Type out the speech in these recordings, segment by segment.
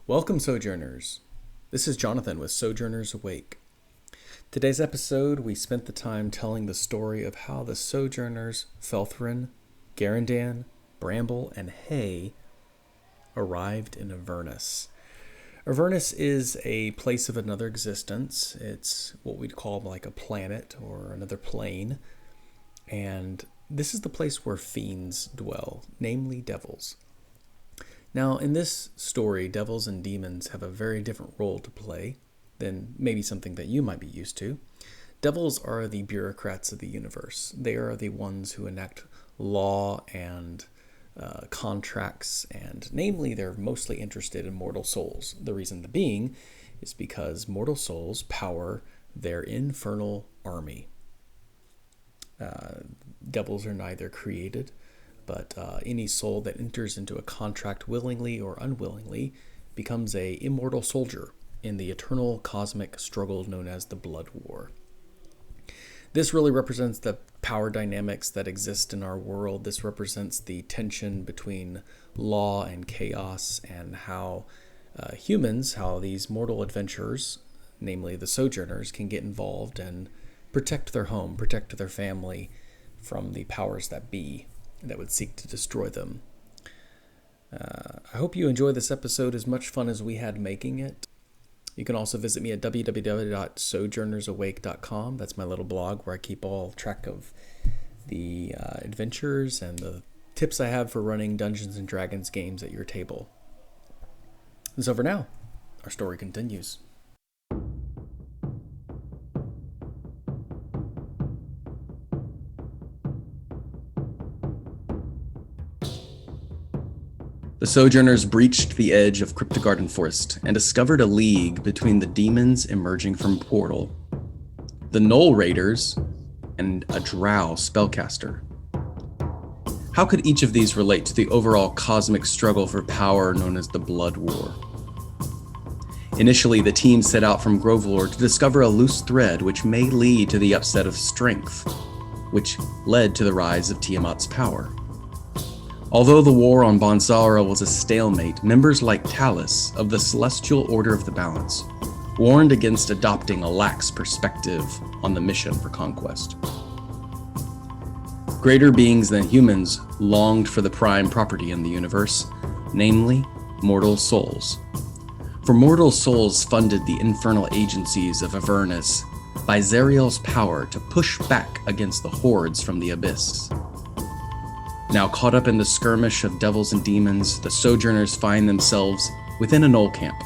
Welcome, Sojourners. This is Jonathan with Sojourners Awake. Today's episode, we spent the time telling the story of how the Sojourners, Felthrin, Garandan, Bramble, and Hay arrived in Avernus. Avernus is a place of another existence. It's what we'd call like a planet or another plane. And this is the place where fiends dwell, namely devils. Now, in this story, devils and demons have a very different role to play than maybe something that you might be used to. Devils are the bureaucrats of the universe. They are the ones who enact law and contracts, and namely, they're mostly interested in mortal souls. The reason being is because mortal souls power their infernal army. Devils are neither created, but any soul that enters into a contract willingly or unwillingly becomes a immortal soldier in the eternal cosmic struggle known as the Blood War. This really represents the power dynamics that exist in our world. This represents the tension between law and chaos, and how humans, how these mortal adventurers, namely the Sojourners, can get involved and protect their home, protect their family from the powers that be that would seek to destroy them. I hope you enjoy this episode as much fun as we had making it. You can also visit me at www.sojournersawake.com. That's my little blog where I keep all track of the adventures and the tips I have for running Dungeons and Dragons games at your table. And so for now, our story continues. The Sojourners breached the edge of Cryptogarden Forest and discovered a league between the demons emerging from Portal, the Knoll Raiders, and a Drow spellcaster. How could each of these relate to the overall cosmic struggle for power known as the Blood War? Initially, the team set out from Grovelore to discover a loose thread which may lead to the upset of Strength, which led to the rise of Tiamat's power. Although the war on Bonsara was a stalemate, members like Talus of the Celestial Order of the Balance warned against adopting a lax perspective on the mission for conquest. Greater beings than humans longed for the prime property in the universe, namely mortal souls. For mortal souls funded the infernal agencies of Avernus by Zariel's power to push back against the hordes from the abyss. Now caught up in the skirmish of devils and demons, the Sojourners find themselves within a Knoll camp.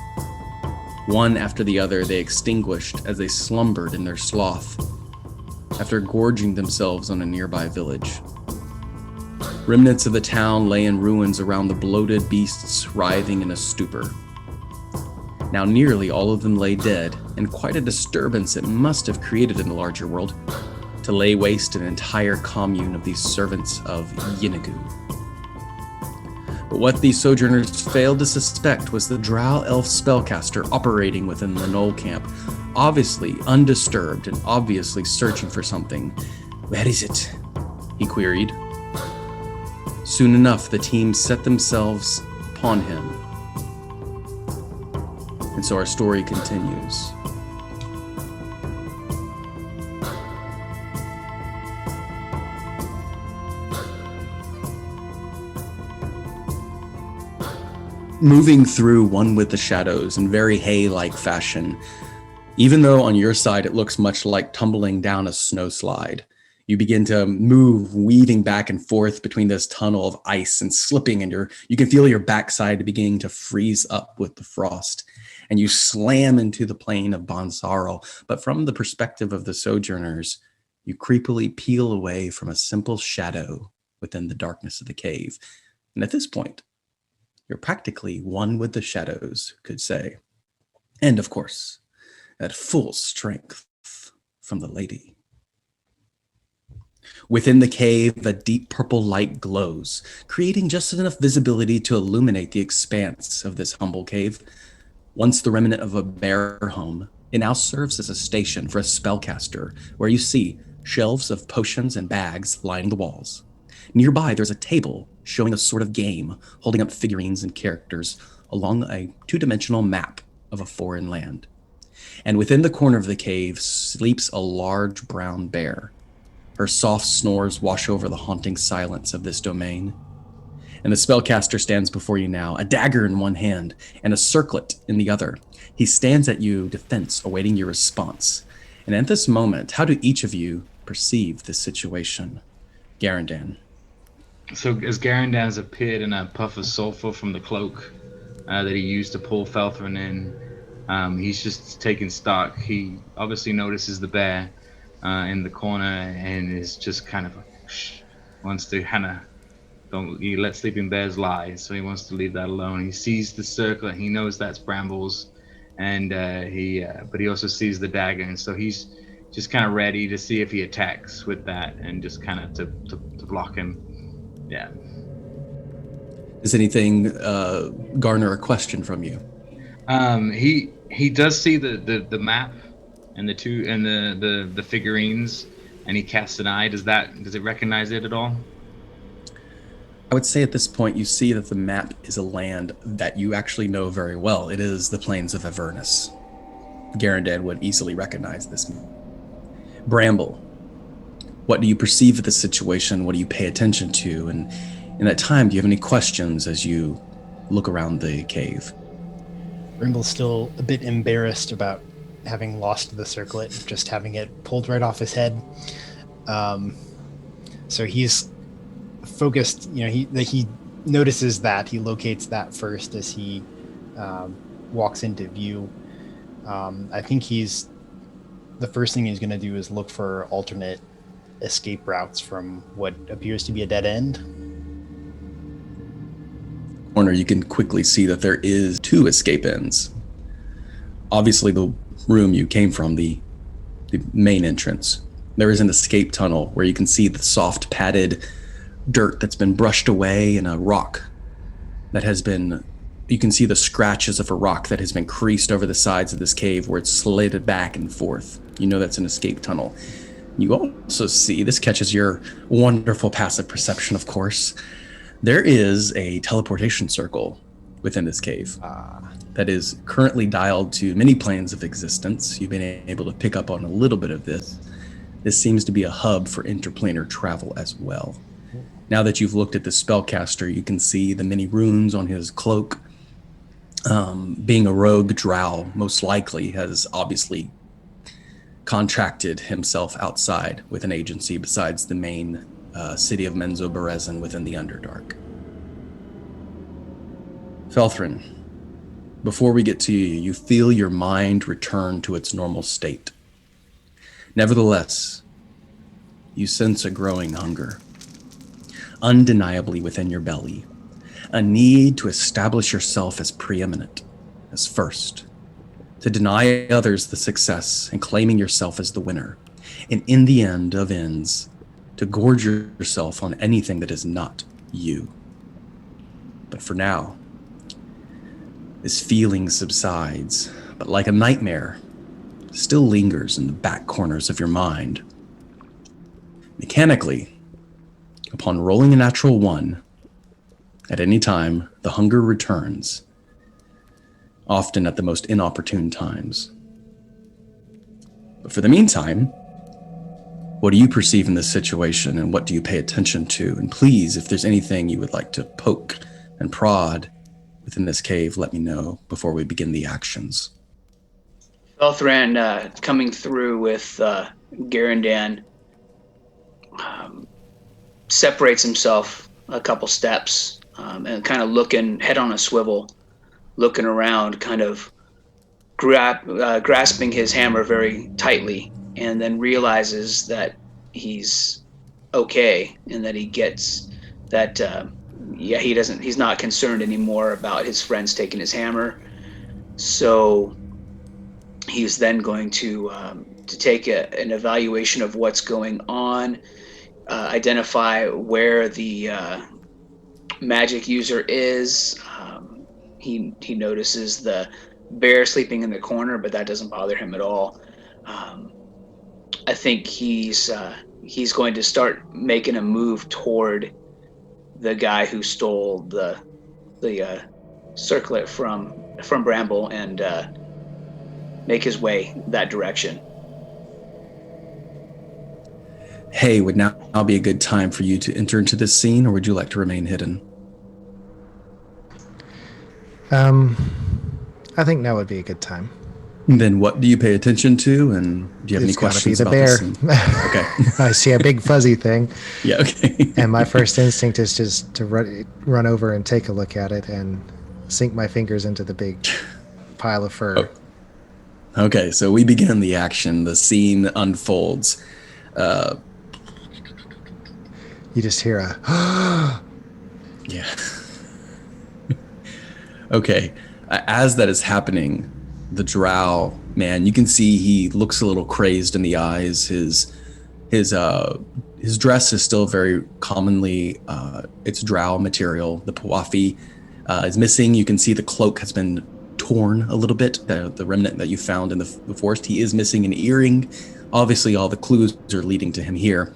One after the other they extinguished as they slumbered in their sloth, after gorging themselves on a nearby village. Remnants of the town lay in ruins around the bloated beasts writhing in a stupor. Now nearly all of them lay dead, and quite a disturbance it must have created in the larger world, to lay waste an entire commune of these servants of Yinagu. But what these Sojourners failed to suspect was the Drow elf spellcaster operating within the Knoll camp, obviously undisturbed and obviously searching for something. "Where is it?" he queried. Soon enough, the team set themselves upon him. And so our story continues. Moving through one with the shadows in very Hay-like fashion, even though on your side it looks much like tumbling down a snowslide, you begin to move, weaving back and forth between this tunnel of ice and slipping, and you can feel your backside beginning to freeze up with the frost, and you slam into the plain of Bonsarl. But from the perspective of the Sojourners, you creepily peel away from a simple shadow within the darkness of the cave. And at this point, you're practically one with the shadows, could say. And of course, at full strength from the lady. Within the cave, a deep purple light glows, creating just enough visibility to illuminate the expanse of this humble cave. Once the remnant of a bear home, it now serves as a station for a spellcaster, where you see shelves of potions and bags lining the walls. Nearby, there's a table showing a sort of game, holding up figurines and characters, along a two-dimensional map of a foreign land. And within the corner of the cave sleeps a large brown bear. Her soft snores wash over the haunting silence of this domain. And the spellcaster stands before you now, a dagger in one hand and a circlet in the other. He stands at you, defense, awaiting your response. And at this moment, how do each of you perceive this situation? Garandan. So as Garandan has appeared in a puff of sulfur from the cloak that he used to pull Felthrin in, he's just taking stock. He obviously notices the bear in the corner and is just kind of wants to kind of don't you let sleeping bears lie, so he wants to leave that alone. He sees the circlet, he knows that's Brambles, and but he also sees the dagger, and so he's just kind of ready to see if he attacks with that and just kind of to block him. Yeah. Does anything garner a question from you? He does see the map and the figurines, and he casts an eye. Does it recognize it at all? I would say at this point you see that the map is a land that you actually know very well. It is the plains of Avernus. Garandan would easily recognize this. Bramble, what do you perceive of the situation? What do you pay attention to? And in that time, do you have any questions as you look around the cave? Bramble's still a bit embarrassed about having lost the circlet, just having it pulled right off his head. So he's focused, he notices that, he locates that first as he walks into view. I think the first thing he's going to do is look for alternate escape routes from what appears to be a dead end. Corner, you can quickly see that there is 2 escape ends. Obviously, the room you came from, the main entrance, there is an escape tunnel where you can see the soft padded dirt that's been brushed away and a rock that has been, you can see the scratches of a rock that has been creased over the sides of this cave where it's slated back and forth. You know that's an escape tunnel. You also see, this catches your wonderful passive perception, of course, there is a teleportation circle within this cave that is currently dialed to many planes of existence. You've been able to pick up on a little bit of this. This seems to be a hub for interplanar travel as well. Now that you've looked at the spellcaster, you can see the many runes on his cloak. Being a rogue drow, most likely has obviously contracted himself outside with an agency besides the main city of Menzoberezin within the Underdark. Felthrin, before we get to you, you feel your mind return to its normal state. Nevertheless, you sense a growing hunger, undeniably within your belly, a need to establish yourself as preeminent, as first, to deny others the success and claiming yourself as the winner, and in the end of ends, to gorge yourself on anything that is not you. But for now, this feeling subsides, but like a nightmare, still lingers in the back corners of your mind. Mechanically, upon rolling a natural 1, at any time, the hunger returns, often at the most inopportune times. But for the meantime, what do you perceive in this situation, and what do you pay attention to? And please, if there's anything you would like to poke and prod within this cave, let me know before we begin the actions. Felthran, coming through with Garandan, separates himself a couple steps and kind of looking, head on a swivel, looking around, kind of grasping his hammer very tightly, and then realizes that he's okay and that he gets that, he's not concerned anymore about his friends taking his hammer. So he's then going to take an evaluation of what's going on, identify where the magic user is. He notices the bear sleeping in the corner, but that doesn't bother him at all. I think he's going to start making a move toward the guy who stole the circlet from Bramble and make his way that direction. Hey, would now be a good time for you to enter into this scene, or would you like to remain hidden? I think now would be a good time. Then what do you pay attention to, and do you have any questions It's about gotta this be scene? the bear. Okay. I see a big fuzzy thing, Yeah, okay. and my first instinct is just to run over and take a look at it and sink my fingers into the big pile of fur. Oh. Okay, so we begin the action. The scene unfolds. You just hear a Yeah. Okay. As that is happening, the drow man, you can see he looks a little crazed in the eyes. His dress is still very commonly it's drow material. The puafi is missing. You can see the cloak has been torn a little bit. The remnant that you found in the forest. He is missing an earring. Obviously, all the clues are leading to him here.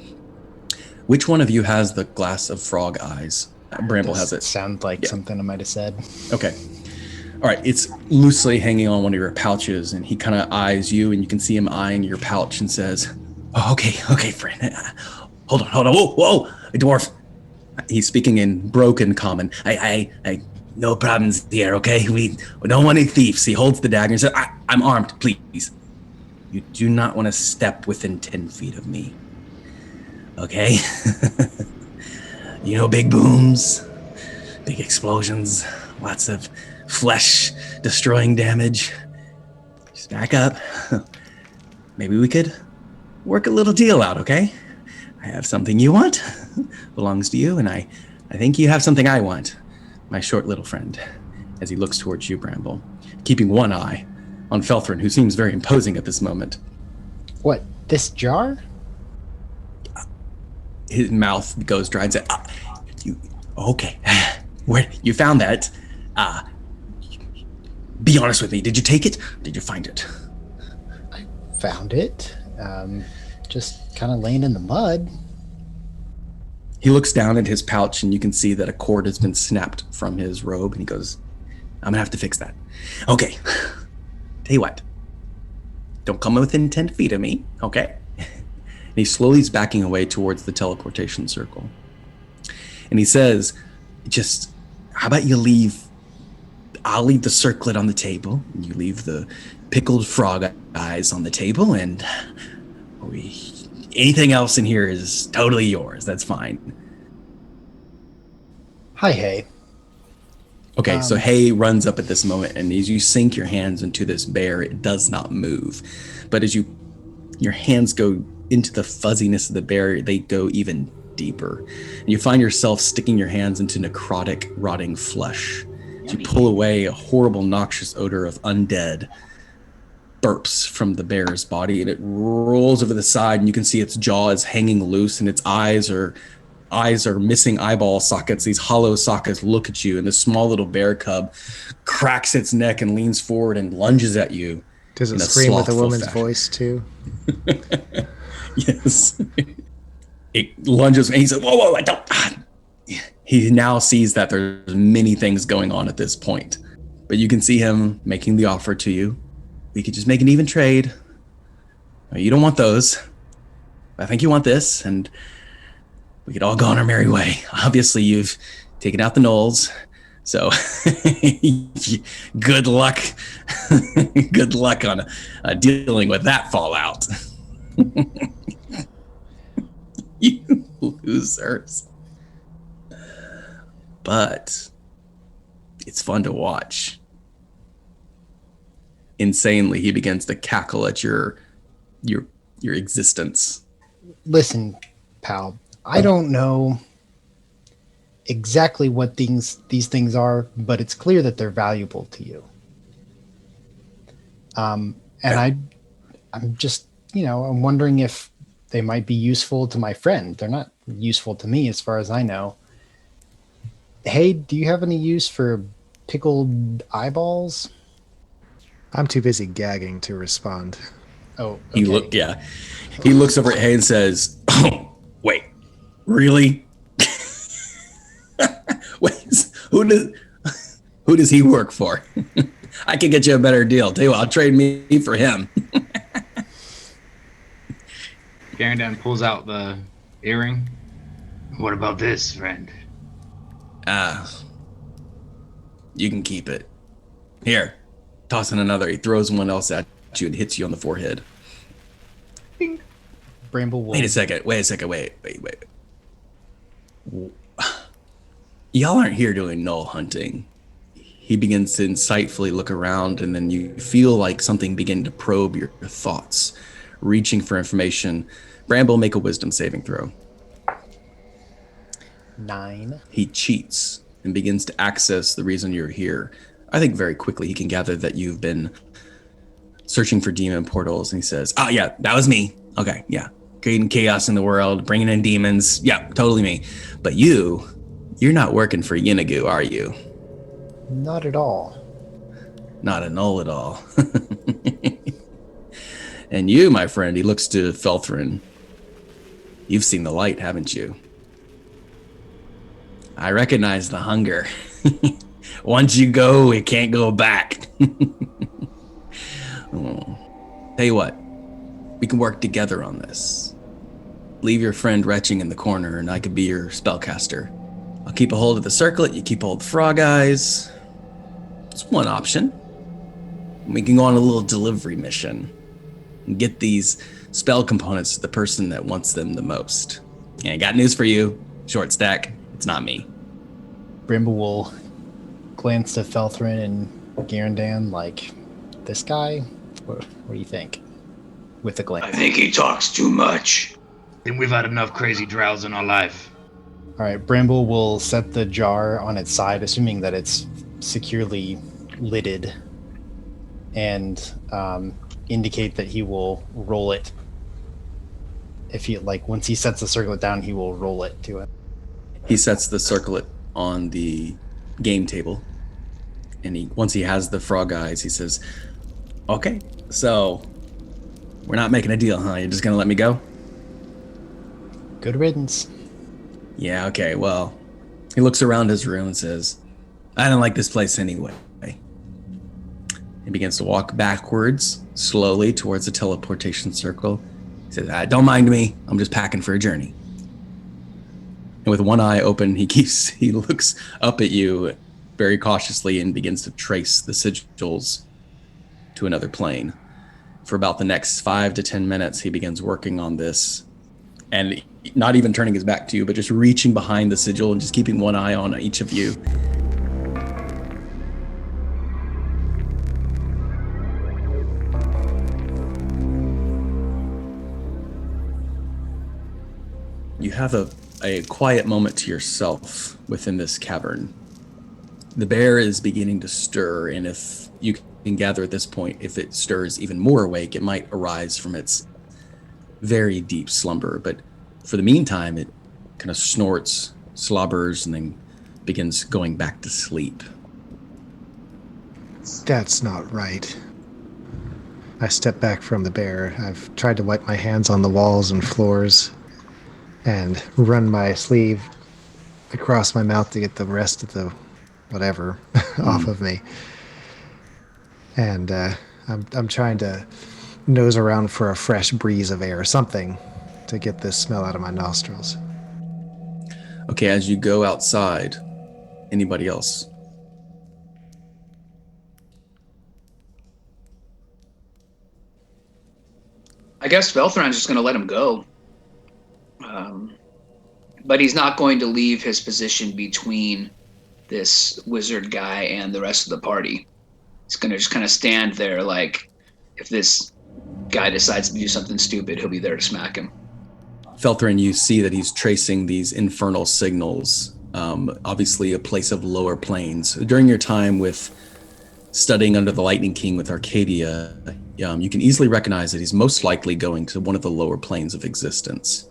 Which one of you has the glass of frog eyes? Bramble has it. Sound like something I might have said. Okay. All right. It's loosely hanging on one of your pouches, and he kind of eyes you, and you can see him eyeing your pouch and says, "Oh, okay, friend. Hold on. Whoa, dwarf." He's speaking in broken common. I no problems here, okay? We don't want any thieves. He holds the dagger and says, I'm armed, please. You do not want to step within 10 feet of me. Okay? You know, big booms, big explosions, lots of flesh-destroying damage. Just back up. Maybe we could work a little deal out, okay? I have something you want. Belongs to you, and I think you have something I want. My short little friend. As he looks towards you, Bramble, keeping one eye on Felthrin, who seems very imposing at this moment. What, this jar? His mouth goes dry and says, okay, where you found that? Be honest with me. Did you take it? Did you find it? I found it. Just kind of laying in the mud. He looks down at his pouch, and you can see that a cord has been snapped from his robe, and he goes, I'm gonna have to fix that. Okay. Tell you what. Don't come within 10 feet of me, okay? And he slowly is backing away towards the teleportation circle. And he says, how about you I'll leave the circlet on the table, and you leave the pickled frog eyes on the table, and anything else in here is totally yours. That's fine. Hi, Hay. Okay, so Hay runs up at this moment, and as you sink your hands into this bear, it does not move. But as your hands go into the fuzziness of the bear, they go even deeper. And you find yourself sticking your hands into necrotic, rotting flesh. As you pull away, a horrible, noxious odor of undead burps from the bear's body, and it rolls over the side, and you can see its jaw is hanging loose, and its eyes are missing eyeball sockets. These hollow sockets look at you, and this small little bear cub cracks its neck and leans forward and lunges at you. Does it scream with a woman's voice too? Yes. It lunges, and he says, whoa, I don't. He now sees that there's many things going on at this point. But you can see him making the offer to you. We could just make an even trade. You don't want those. I think you want this, and we could all go on our merry way. Obviously, you've taken out the gnolls, so good luck. Good luck on dealing with that fallout. You losers. But it's fun to watch. Insanely, he begins to cackle at your existence. Listen, pal, I don't know exactly what these things are, but it's clear that they're valuable to you. And I'm just, I'm wondering if they might be useful to my friend. They're not useful to me as far as I know. Hey, do you have any use for pickled eyeballs? I'm too busy gagging to respond. Oh, okay. He looks over at Hay and says, "Oh, wait, really? Wait, Who does he work for? I can get you a better deal. Tell you what, I'll trade me for him. Garandan pulls out the earring. What about this, friend? You can keep it. Here, tossing another. He throws one else at you and hits you on the forehead. Bramble will. Wait a second. Y'all aren't here doing null hunting. He begins to insightfully look around, and then you feel like something begin to probe your thoughts, reaching for information. Bramble, make a wisdom saving throw. 9. He cheats and begins to access the reason you're here. I think very quickly he can gather that you've been searching for demon portals, and he says, "Oh yeah, that was me. Okay, yeah, creating chaos in the world, bringing in demons. Yeah, totally me. But you're not working for Yinagu, are you?" Not at all. Not a null at all. And you, my friend, he looks to Felthrin. You've seen the light, haven't you? I recognize the hunger. Once you go, it can't go back. Tell you what, we can work together on this. Leave your friend retching in the corner, and I could be your spellcaster. I'll keep a hold of the circlet, you keep a hold of the frog eyes. It's one option. We can go on a little delivery mission and get these spell components to the person that wants them the most. And I got news for you, short stack, it's not me. Bramble will glance to Felthrin and Garandan like, this guy? What do you think? With a glance. I think he talks too much. Then we've had enough crazy drows in our life. All right, Bramble will set the jar on its side, assuming that it's securely lidded, and indicate that he will roll it. If he, once he sets the circlet down, he will roll it to it. He sets the circlet on the game table, and once he has the frog eyes, he says, "Okay, so we're not making a deal, huh? You're just gonna let me go?" Good riddance. Yeah, okay, well, he looks around his room and says, "I don't like this place anyway." He begins to walk backwards, slowly, towards the teleportation circle. He says, "Don't mind me, I'm just packing for a journey." And with one eye open, he looks up at you very cautiously and begins to trace the sigils to another plane. For about the next 5 to 10 minutes, he begins working on this, and not even turning his back to you, but just reaching behind the sigil and just keeping one eye on each of you. You have a quiet moment to yourself within this cavern. The bear is beginning to stir, and if you can gather at this point, if it stirs even more awake, it might arise from its very deep slumber. But for the meantime, it kind of snorts, slobbers, and then begins going back to sleep. That's not right. I step back from the bear. I've tried to wipe my hands on the walls and floors and run my sleeve across my mouth to get the rest of the whatever off of me. And I'm trying to nose around for a fresh breeze of air, something to get this smell out of my nostrils. Okay, as you go outside, anybody else? I guess Velthron's just going to let him go. But he's not going to leave his position between this wizard guy and the rest of the party. He's going to just kind of stand there like, if this guy decides to do something stupid, he'll be there to smack him. Felthrin, you see that he's tracing these infernal signals, obviously a place of lower planes. During your time with studying under the Lightning King with Arcadia, you can easily recognize that he's most likely going to one of the lower planes of existence.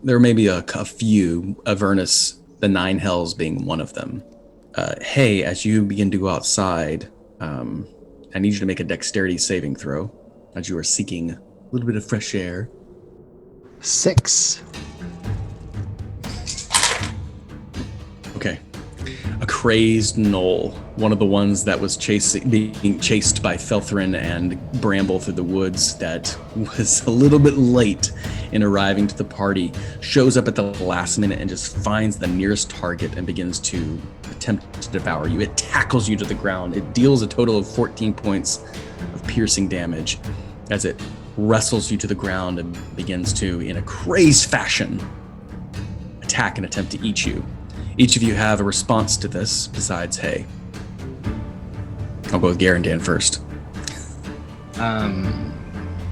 There may be a few, Avernus, the Nine Hells being one of them. Hey, as you begin to go outside, I need you to make a dexterity saving throw as you are seeking a little bit of fresh air. 6. Okay. a crazed gnoll, one of the ones that was being chased by Felthrin and Bramble through the woods, that was a little bit late in arriving to the party, shows up at the last minute and just finds the nearest target and begins to attempt to devour you. It tackles you to the ground. It deals a total of 14 points of piercing damage as it wrestles you to the ground and begins to, in a crazed fashion, attack and attempt to eat you. Each of you have a response to this besides Hay. I'll go with Garandan first.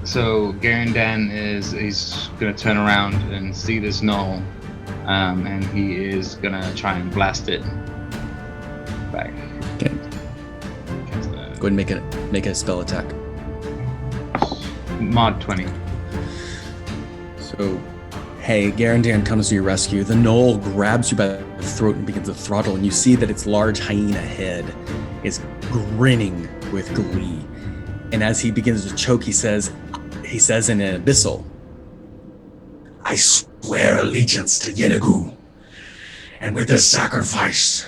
So Garandan he's gonna turn around and see this gnoll, and he is gonna try and blast it back. Okay. Go ahead and make a spell attack. Mod 20. So, hey, Garandan comes to your rescue. The gnoll grabs you by the throat and begins to throttle, and you see that its large hyena head is grinning with glee. And as he begins to choke, he says in an abyssal, I swear allegiance to Yenegu, and with this sacrifice,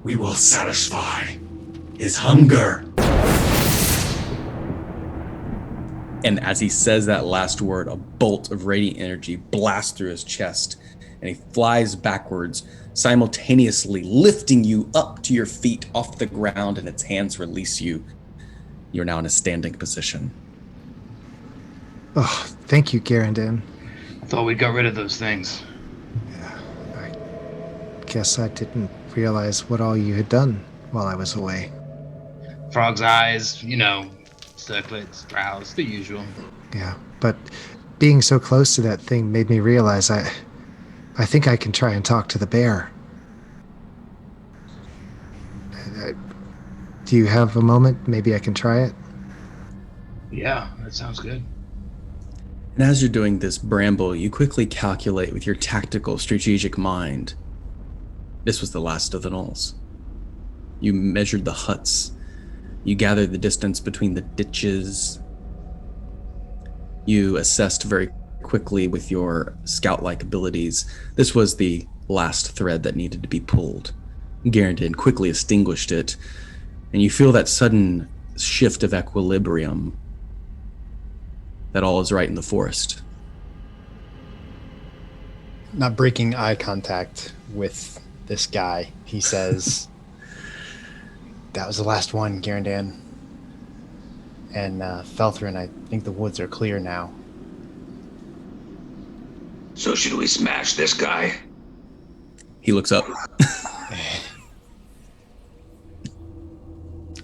we will satisfy his hunger. And as he says that last word, a bolt of radiant energy blasts through his chest, and he flies backwards, simultaneously lifting you up to your feet off the ground, and its hands release you. You're now in a standing position. Oh, thank you, Garandan. I thought we got rid of those things. Yeah, I guess I didn't realize what all you had done while I was away. Frog's eyes, circlets, brows, the usual. Yeah, but being so close to that thing made me realize I think I can try and talk to the bear. Do you have a moment? Maybe I can try it? Yeah, that sounds good. And as you're doing this, Bramble, you quickly calculate with your tactical, strategic mind. This was the last of the gnolls. You measured the huts. You gathered the distance between the ditches. You assessed very quickly with your scout-like abilities. This was the last thread that needed to be pulled. Garandan quickly extinguished it, and you feel that sudden shift of equilibrium, that all is right in the forest. Not breaking eye contact with this guy, he says, that was the last one, Garandan. And Felthrin, I think the woods are clear now. So should we smash this guy? He looks up.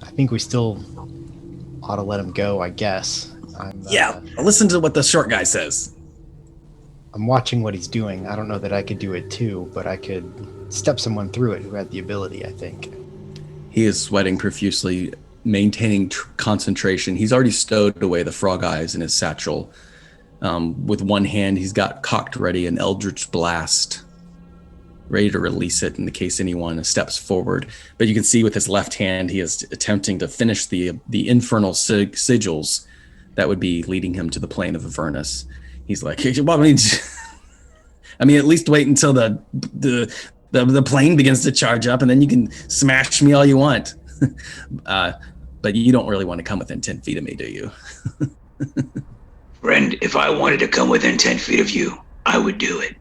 I think we still ought to let him go, I guess. Listen to what the short guy says. I'm watching what he's doing. I don't know that I could do it too, but I could step someone through it who had the ability, I think. He is sweating profusely, maintaining concentration. He's already stowed away the frog eyes in his satchel. With one hand, he's got cocked ready an eldritch blast, ready to release it in the case anyone steps forward. But you can see with his left hand, he is attempting to finish the infernal sigils that would be leading him to the plane of Avernus. He's like, at least wait until the plane begins to charge up, and then you can smash me all you want. But you don't really want to come within 10 feet of me, do you? Friend, if I wanted to come within 10 feet of you, I would do it.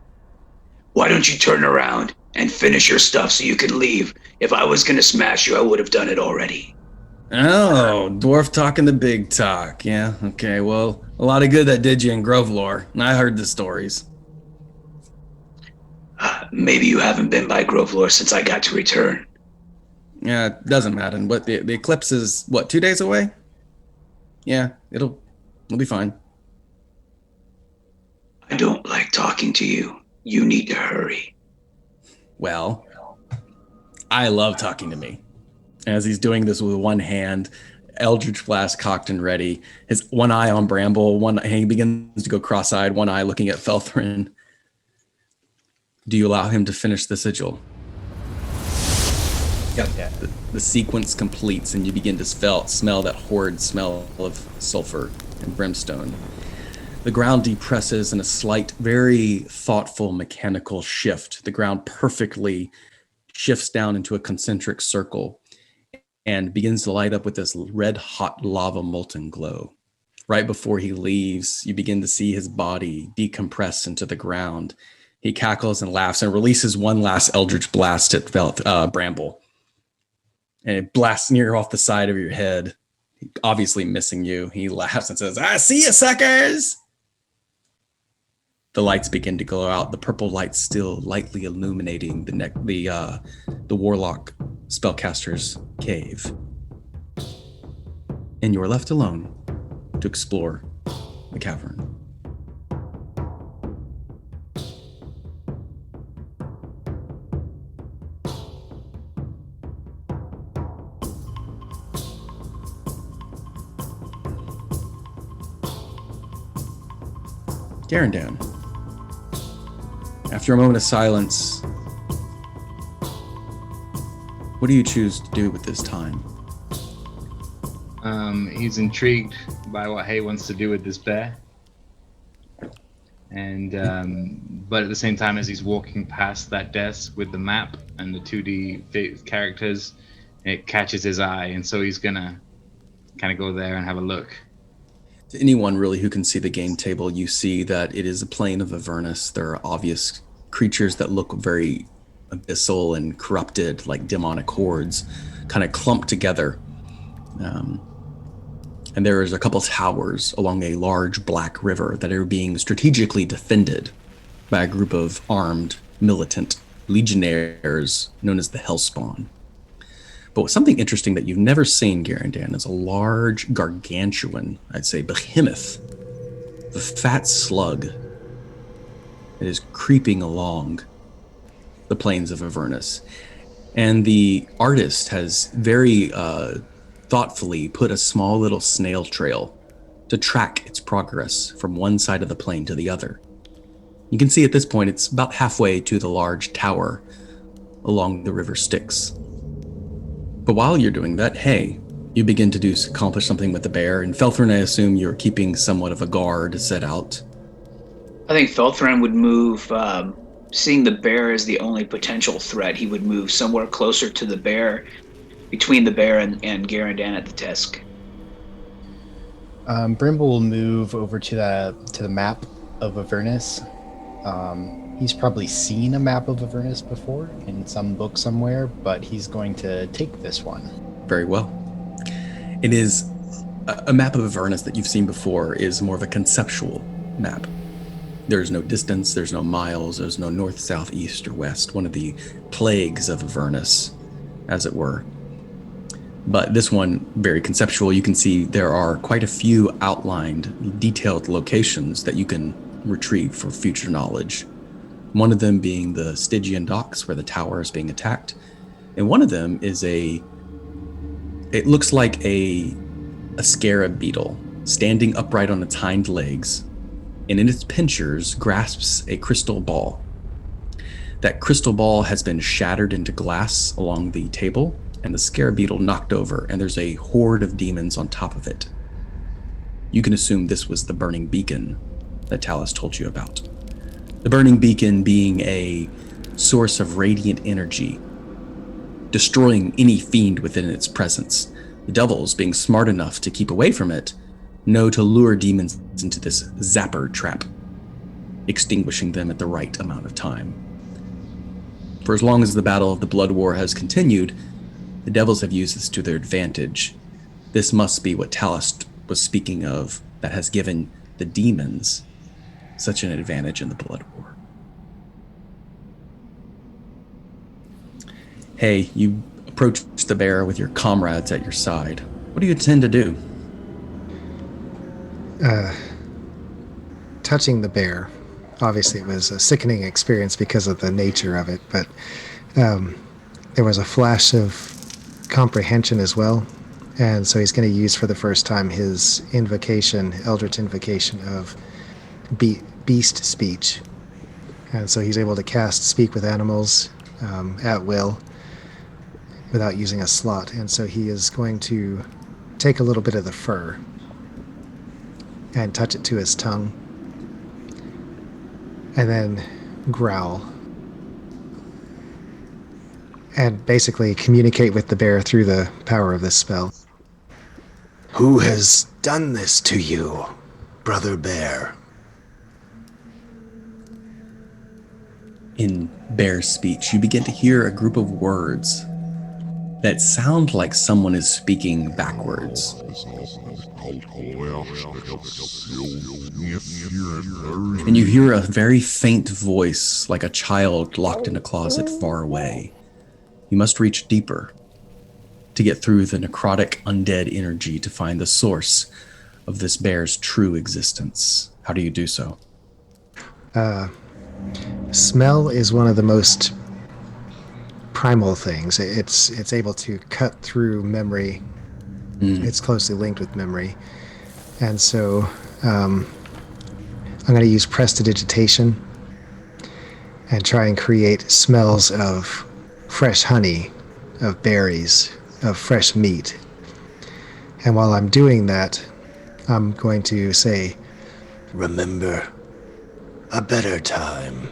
Why don't you turn around and finish your stuff so you can leave? If I was going to smash you, I would have done it already. Oh, dwarf talking the big talk. Yeah, okay, well, a lot of good that did you in Grovelore. I heard the stories. Maybe you haven't been by Grovelore since I got to return. Yeah, it doesn't matter. But the eclipse is, 2 days away? Yeah, it'll be fine. I don't like talking to you. You need to hurry. Well, I love talking to me. As he's doing this with one hand, Eldritch Blast cocked and ready, his one eye on Bramble, he begins to go cross-eyed, one eye looking at Felthrin. Do you allow him to finish the sigil? Yep. Yeah. The sequence completes, and you begin to smell that horrid smell of sulfur and brimstone. The ground depresses in a slight, very thoughtful mechanical shift. The ground perfectly shifts down into a concentric circle and begins to light up with this red hot lava molten glow. Right before he leaves, you begin to see his body decompress into the ground. He cackles and laughs and releases one last eldritch blast at Bramble. And it blasts near off the side of your head, obviously missing you. He laughs and says, "I see you, suckers!" The lights begin to glow out, the purple light still lightly illuminating the warlock spellcaster's cave. And you are left alone to explore the cavern. Garandan, after a moment of silence, what do you choose to do with this time? He's intrigued by what Hay wants to do with this bear. And but at the same time, as he's walking past that desk with the map and the 2D characters, it catches his eye, and so he's gonna kind of go there and have a look. To anyone really who can see the game table, you see that it is a plane of Avernus. There are obvious creatures that look very abyssal and corrupted, like demonic hordes, kind of clumped together. And there is a couple towers along a large black river that are being strategically defended by a group of armed militant legionnaires known as the Hellspawn. But something interesting that you've never seen, Garandan, is a large gargantuan, I'd say behemoth, the fat slug that is creeping along the plains of Avernus. And the artist has very thoughtfully put a small little snail trail to track its progress from one side of the plain to the other. You can see at this point it's about halfway to the large tower along the river Styx. But while you're doing that, hey, you begin to accomplish something with the bear, and Felthrin, I assume you're keeping somewhat of a guard set out. I think Felthrin would move, seeing the bear as the only potential threat, he would move somewhere closer to the bear, between the bear and Garandan at the desk. Brimble will move over to the map of Avernus. He's probably seen a map of Avernus before in some book somewhere, but he's going to take this one. Very well. It is a map of Avernus that you've seen before is more of a conceptual map. There's no distance, there's no miles, there's no north, south, east, or west. One of the plagues of Avernus, as it were. But this one, very conceptual. You can see there are quite a few outlined, detailed locations that you can retrieve for future knowledge. One of them being the Stygian docks where the tower is being attacked. And one of them is it looks like a scarab beetle standing upright on its hind legs, and in its pincers grasps a crystal ball. That crystal ball has been shattered into glass along the table, and the scarab beetle knocked over, and there's a horde of demons on top of it. You can assume this was the burning beacon that Talus told you about. The burning beacon being a source of radiant energy, destroying any fiend within its presence. The devils, being smart enough to keep away from it, know to lure demons into this zapper trap, extinguishing them at the right amount of time. For as long as the Battle of the Blood War has continued, the devils have used this to their advantage. This must be what Talus was speaking of that has given the demons such an advantage in the Blood War. Hey, you approach the bear with your comrades at your side. What do you intend to do? Touching the bear. Obviously, it was a sickening experience because of the nature of it, but there was a flash of comprehension as well, and so he's going to use for the first time his eldritch invocation of beast speech, and so he's able to cast speak with animals at will without using a slot. And so he is going to take a little bit of the fur and touch it to his tongue, and then growl. and basically communicate with the bear through the power of this spell. Who has done this to you, Brother Bear? In bear speech, you begin to hear a group of words that sound like someone is speaking backwards. And you hear a very faint voice, like a child locked in a closet far away. You must reach deeper to get through the necrotic undead energy to find the source of this bear's true existence. How do you do so? Smell is one of the most primal things. It's able to cut through memory. It's closely linked with memory. And so I'm going to use prestidigitation and try and create smells of fresh honey, of berries, of fresh meat. And while I'm doing that, I'm going to say, Remember a better time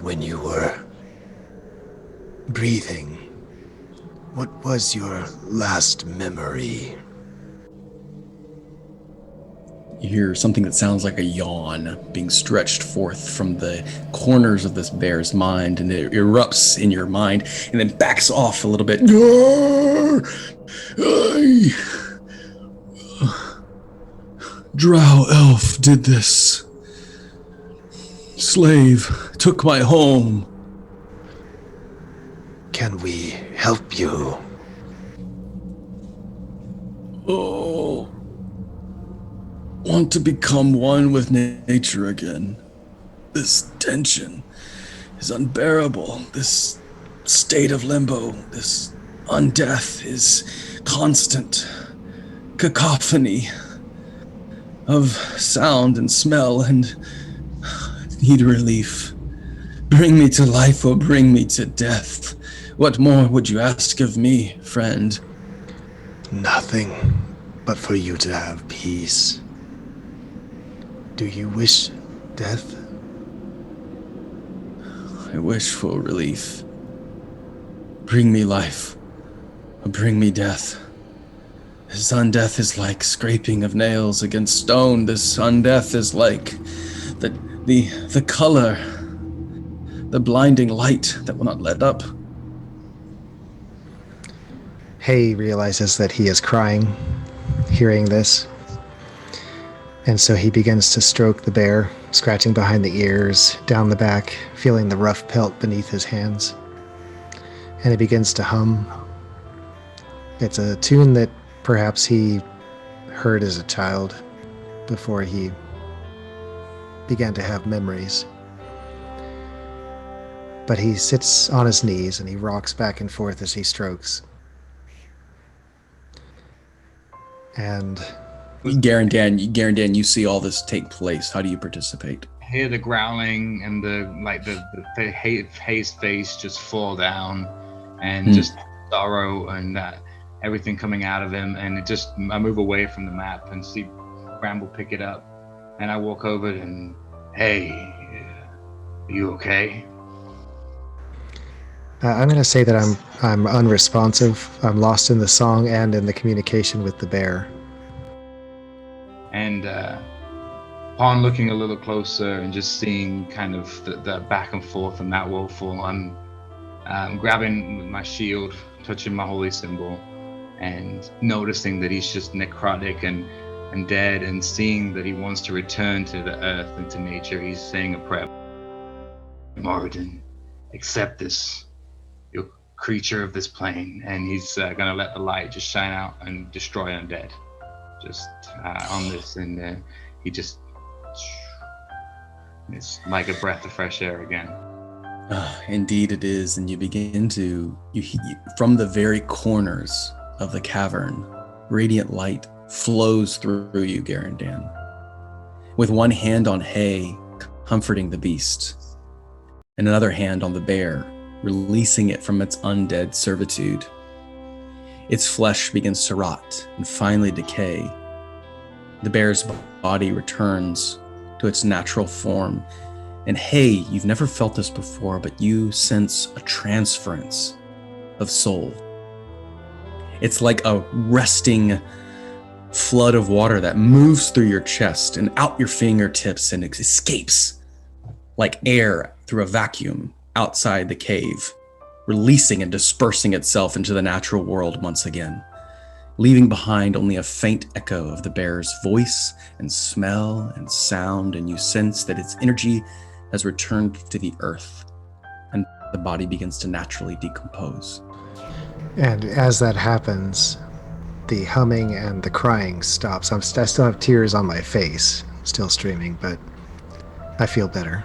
when you were breathing. What was your last memory? You hear something that sounds like a yawn being stretched forth from the corners of this bear's mind, and it erupts in your mind and then backs off a little bit. Drow elf did this. Slave took my home. Can we help you? Oh, want to become one with nature again. This tension is unbearable. This state of limbo, this undeath is constant cacophony of sound and smell, and need relief. Bring me to life or bring me to death. What more would you ask of me, friend? Nothing but for you to have peace. Do you wish death? I wish for relief. Bring me life or bring me death. This undeath is like scraping of nails against stone. This undeath is like the color, the blinding light that will not let up. Hay realizes that he is crying, hearing this. And so he begins to stroke the bear, scratching behind the ears, down the back, feeling the rough pelt beneath his hands. And he begins to hum. It's a tune that perhaps he heard as a child before he began to have memories. But he sits on his knees and he rocks back and forth as he strokes. And Garandan, you see all this take place. How do you participate? I hear the growling and the Hayes face just fall down, and just sorrow and everything coming out of him. And I move away from the map and see Bramble pick it up, and I walk over and, hey, are you okay? I'm going to say that I'm unresponsive. I'm lost in the song and in the communication with the bear. And upon looking a little closer and just seeing kind of the back and forth and that woeful, I'm grabbing my shield, touching my holy symbol, and noticing that he's just necrotic and dead, and seeing that he wants to return to the earth and to nature. He's saying a prayer. Moradin, accept this, your creature of this plane, and he's gonna let the light just shine out and destroy undead. Just on this, and he just, it's like a breath of fresh air again. Indeed it is, and you begin to, from the very corners of the cavern, radiant light flows through you, Garandan. With one hand on Hay, comforting the beast, and another hand on the bear, releasing it from its undead servitude. Its flesh begins to rot and finally decay. The bear's body returns to its natural form. And hey, you've never felt this before, but you sense a transference of soul. It's like a resting flood of water that moves through your chest and out your fingertips and escapes like air through a vacuum outside the cave, releasing and dispersing itself into the natural world once again, leaving behind only a faint echo of the bear's voice and smell and sound, and you sense that its energy has returned to the earth, and the body begins to naturally decompose. And as that happens, the humming and the crying stops. I still have tears on my face, still streaming, but I feel better.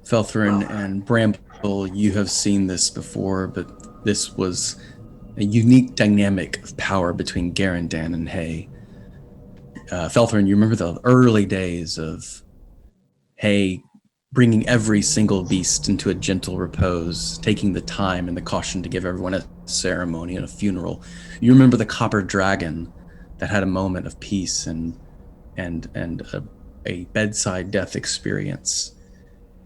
Felthrin and Bramble, you have seen this before, but this was a unique dynamic of power between Garandan and Hay. Felthrin, you remember the early days of Hay bringing every single beast into a gentle repose, taking the time and the caution to give everyone a ceremony and a funeral. You remember the copper dragon that had a moment of peace and a bedside death experience.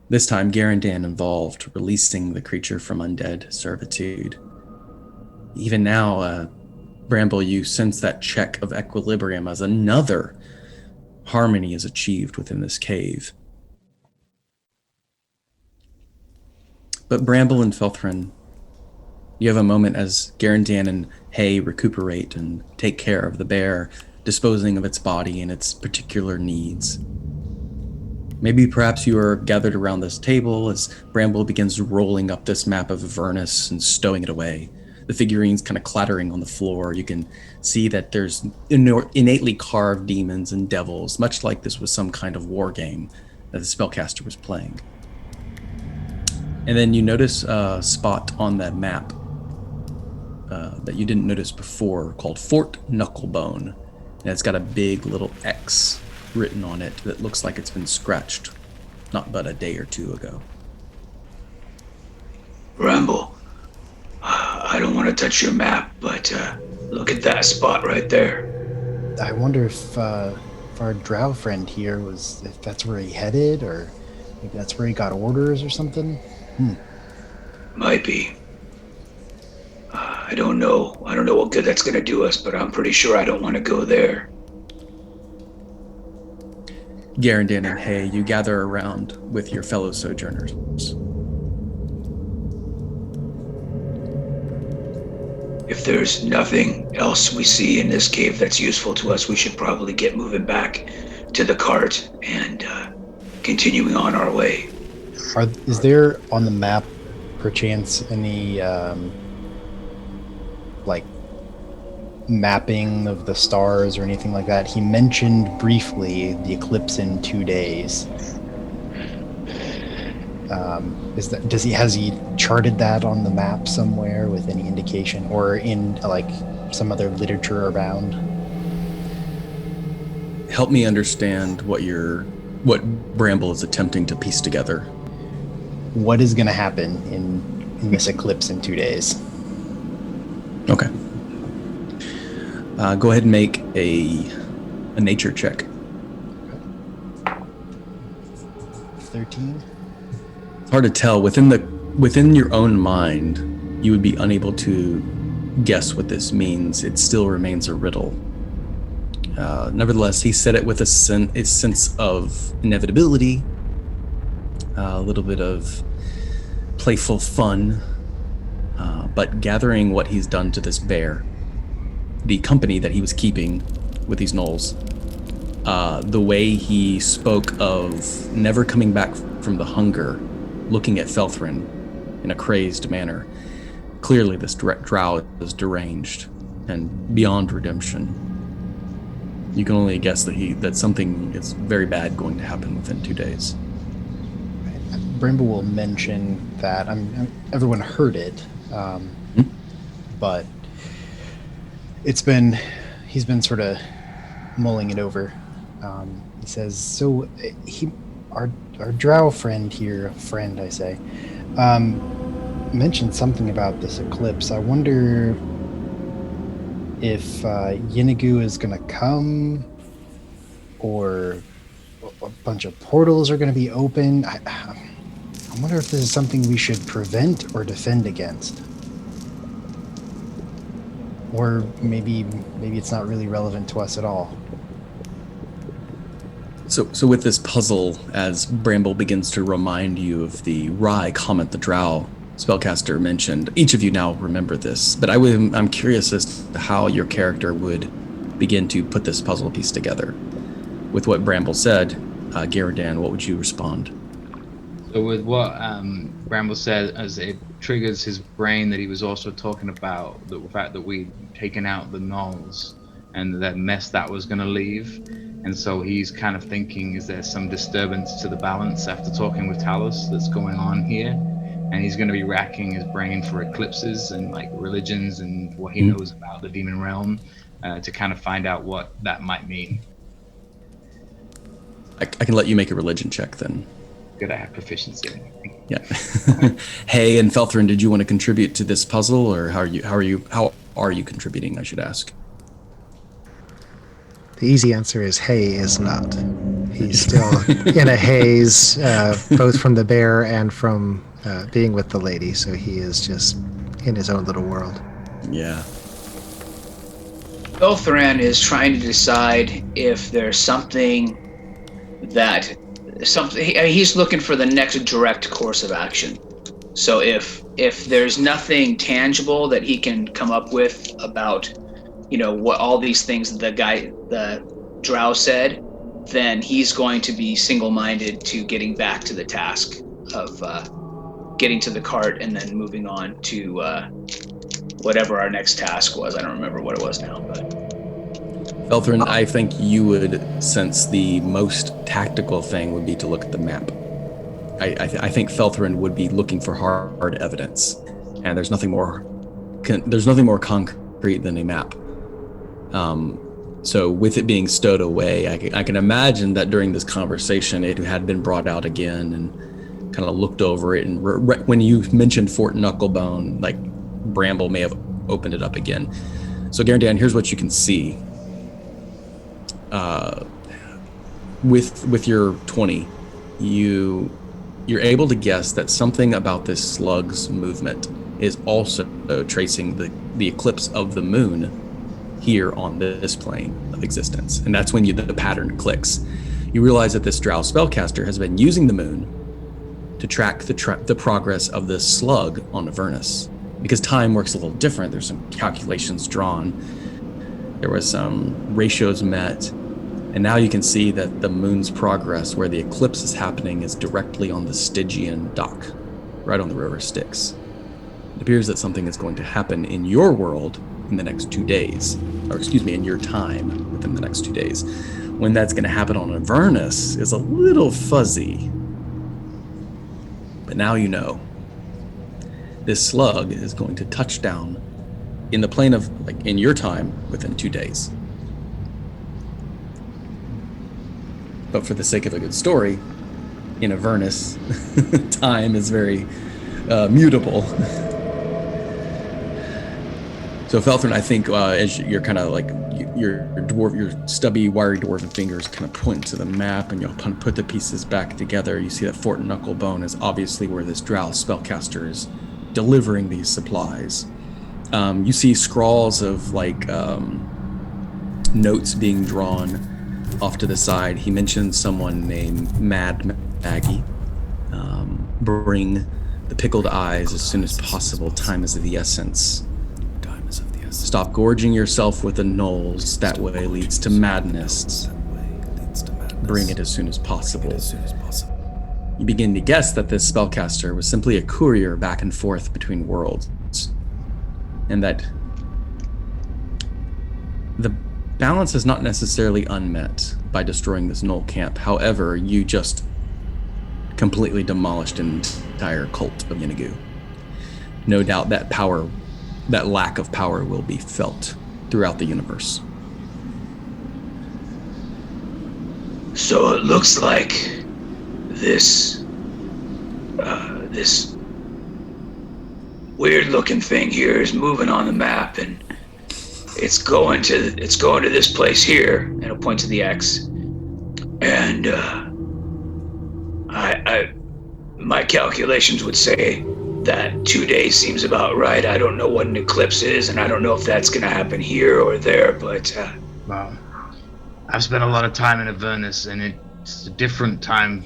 This time, Garandan involved, releasing the creature from undead servitude. Even now, Bramble, you sense that check of equilibrium as another harmony is achieved within this cave. But Bramble and Felthrin, you have a moment as Garandan and Hay recuperate and take care of the bear, disposing of its body and its particular needs. Maybe perhaps you are gathered around this table as Bramble begins rolling up this map of Avernus and stowing it away. The figurines kind of clattering on the floor. You can see that there's innately carved demons and devils, much like this was some kind of war game that the spellcaster was playing. And then you notice a spot on that map that you didn't notice before called Fort Knucklebone. And it's got a big little X written on it that looks like it's been scratched not but a day or two ago. Ramble, I don't want to touch your map, but look at that spot right there. I wonder if our drow friend here if that's where he headed, or maybe that's where he got orders or something. Might be. I don't know what good that's going to do us, but I'm pretty sure I don't want to go there. Garandan and Hay, you gather around with your fellow Sojourners. If there's nothing else we see in this cave that's useful to us, we should probably get moving back to the cart and continuing on our way. Is there on the map, perchance, any mapping of the stars or anything like that? He mentioned briefly the eclipse in 2 days. Has he charted that on the map somewhere with any indication, or in some other literature around? Help me understand what Bramble is attempting to piece together. What is going to happen in this eclipse in 2 days? Okay. Go ahead and make a nature check. 13. It's hard to tell. Within your own mind, you would be unable to guess what this means. It still remains a riddle. Nevertheless, he said it with a sense of inevitability, a little bit of playful fun, but gathering what he's done to this bear, the company that he was keeping with these gnolls, the way he spoke of never coming back from the hunger, looking at Felthrin in a crazed manner. Clearly this drow is deranged and beyond redemption. You can only guess that something is very bad going to happen within 2 days. Bramble will mention that everyone heard it, but he's been sort of mulling it over. He says, so our drow friend here, I say, mentioned something about this eclipse. I wonder if Yinagu is going to come, or a bunch of portals are going to be open. I wonder if this is something we should prevent or defend against. Or maybe it's not really relevant to us at all. So with this puzzle, as Bramble begins to remind you of the Rye comment the Drow spellcaster mentioned, each of you now remember this, but I'm curious as to how your character would begin to put this puzzle piece together. With what Bramble said, Garridan, what would you respond? So with what Bramble said, as it triggers his brain, that he was also talking about the fact that we'd taken out the gnolls and that mess that was going to leave. And so he's kind of thinking, is there some disturbance to the balance after talking with Talos that's going on here? And he's going to be racking his brain for eclipses and like religions and what he knows about the demon realm to kind of find out what that might mean. I can let you make a religion check then. Good, I have proficiency. Yeah. Hey, and Felthrin, did you want to contribute to this puzzle, or how are you contributing, I should ask? The easy answer is Hay is not. He's still in a haze, both from the bear and from being with the lady, so he is just in his own little world. Yeah. Beltharan is trying to decide if there's something he's looking for the next direct course of action. So if there's nothing tangible that he can come up with about, what all these things the Drow said, then he's going to be single-minded to getting back to the task of getting to the cart and then moving on to whatever our next task was. I don't remember what it was now, but... Felthrin, I think you would sense the most tactical thing would be to look at the map. I think Felthrin would be looking for hard evidence, and there's nothing more concrete than a map. So with it being stowed away, I can imagine that during this conversation it had been brought out again and kind of looked over it. And when you mentioned Fort Knucklebone, like Bramble may have opened it up again. So Garridan, here's what you can see. With your 20, you're able to guess that something about this slug's movement is also tracing the eclipse of the moon here on this plane of existence. And that's when the pattern clicks. You realize that this Drow spellcaster has been using the moon to track the progress of this slug on Avernus. Because time works a little different, there's some calculations drawn. There was some ratios met. And now you can see that the moon's progress, where the eclipse is happening, is directly on the Stygian dock, right on the river Styx. It appears that something is going to happen in your world in the next 2 days, in your time within the next 2 days. When that's going to happen on Avernus is a little fuzzy. But now you know. This slug is going to touch down in the plane of, in your time, within 2 days. But for the sake of a good story, in Avernus, time is very mutable. So Felthrin, I think as you're kind of your stubby, wiry dwarven fingers kind of point to the map, and you'll kind of put the pieces back together. You see that Fort Knucklebone is obviously where this Drow spellcaster is delivering these supplies. You see scrawls of notes being drawn off to the side. He mentions someone named Mad Maggie. Bring the pickled eyes as soon as possible. Time is of the essence. Stop gorging yourself with the gnolls. That way leads to madness. Bring it as soon as possible. You begin to guess that this spellcaster was simply a courier back and forth between worlds, and that the balance is not necessarily unmet by destroying this gnoll camp. However, you just completely demolished an entire cult of Yenigu. No doubt that lack of power will be felt throughout the universe. So it looks like this weird looking thing here is moving on the map, and it's going to this place here, and it'll point to the X. And My calculations would say that 2 days seems about right. I don't know what an eclipse is, and I don't know if that's going to happen here or there, but Well, I've spent a lot of time in Avernus, and it's a different time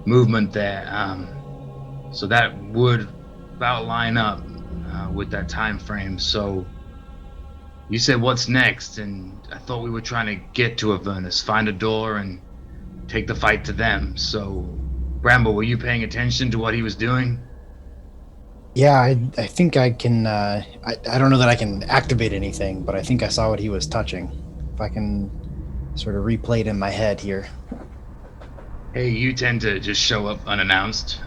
movement there. So that would about line up with that time frame. So you said what's next, and I thought we were trying to get to Avernus, find a door, and take the fight to them. So, Bramble, were you paying attention to what he was doing? Yeah, I think I can. I don't know that I can activate anything, but I think I saw what he was touching. If I can sort of replay it in my head here. Hey, you tend to just show up unannounced.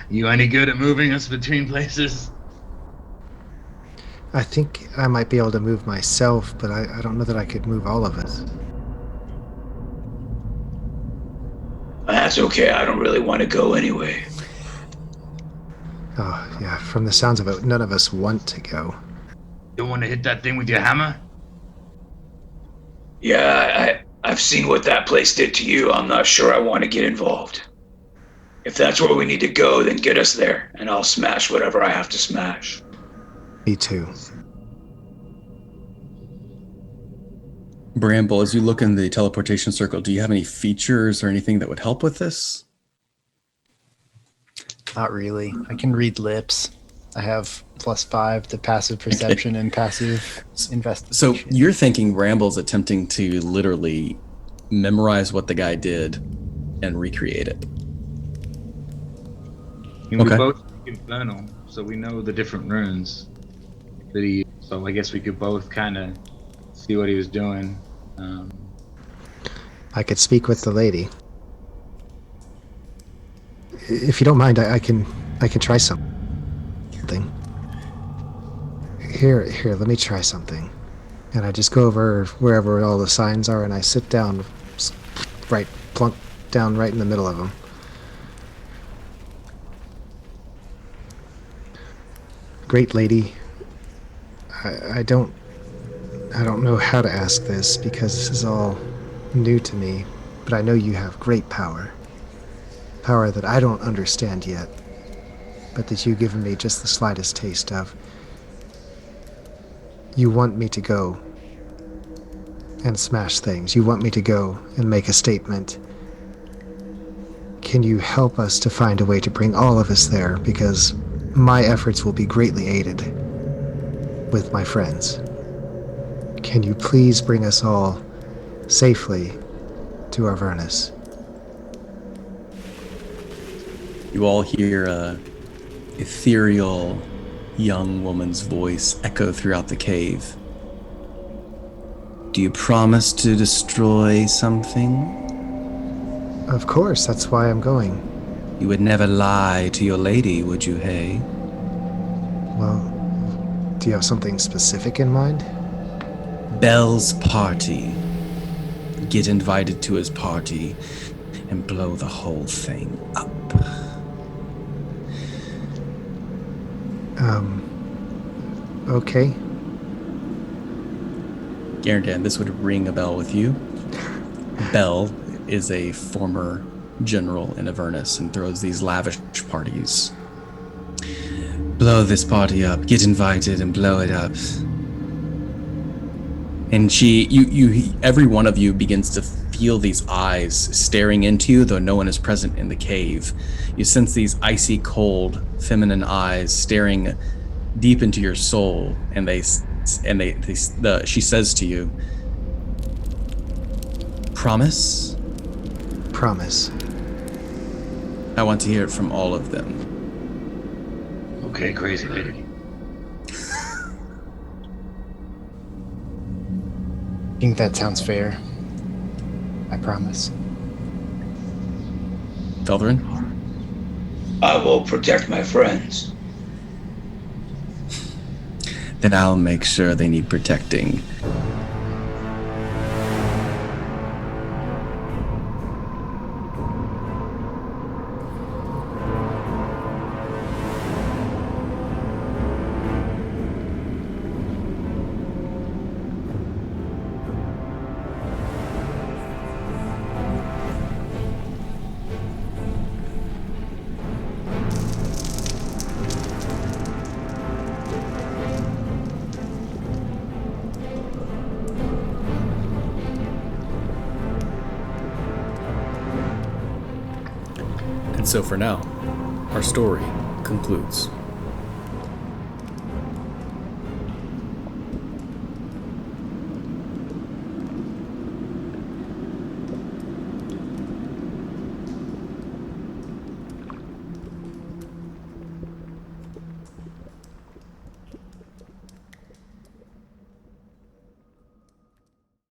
You any good at moving us between places? I think I might be able to move myself, but I don't know that I could move all of us. that's okay. I don't really want to go anyway. Oh, yeah, from the sounds of it, none of us want to go. Don't want to hit that thing with your hammer? Yeah, I've seen what that place did to you. I'm not sure I want to get involved. If that's where we need to go, then get us there, and I'll smash whatever I have to smash. Me too. Bramble, as you look in the teleportation circle, do you have any features or anything that would help with this? Not really. I can read lips. I have +5 to passive perception and passive investigation. So you're thinking Bramble's attempting to literally memorize what the guy did and recreate it. And Okay. we both speak Infernal, so we know the different runes that he used. So I guess we could both kind of see what he was doing. I could speak with the lady. If you don't mind, I can try something. Here, let me try something. And I just go over wherever all the signs are, and I sit down, right, plunk down right in the middle of them. Great lady, I don't know how to ask this because this is all new to me, but I know you have great power. Power that I don't understand yet, but that you've given me just the slightest taste of. You want me to go and smash things. You want me to go and make a statement. Can you help us to find a way to bring all of us there? Because my efforts will be greatly aided with my friends. Can you please bring us all safely to Avernus? You all hear a ethereal young woman's voice echo throughout the cave. Do you promise to destroy something? Of course, that's why I'm going. You would never lie to your lady, would you, hey? Well, do you have something specific in mind? Bell's party. Get invited to his party and blow the whole thing up. Okay. Garandan, this would ring a bell with you. Bell is a former general in Avernus and throws these lavish parties. Blow this party up, get invited and blow it up. And every one of you begins to feel these eyes staring into you, though no one is present in the cave. You sense these icy cold feminine eyes staring deep into your soul, and she says to you, "Promise?" Promise. I want to hear it from all of them. Okay, crazy lady. I think that sounds fair. I promise. Felderin? I will protect my friends. Then I'll make sure they need protecting. And so for now, our story concludes.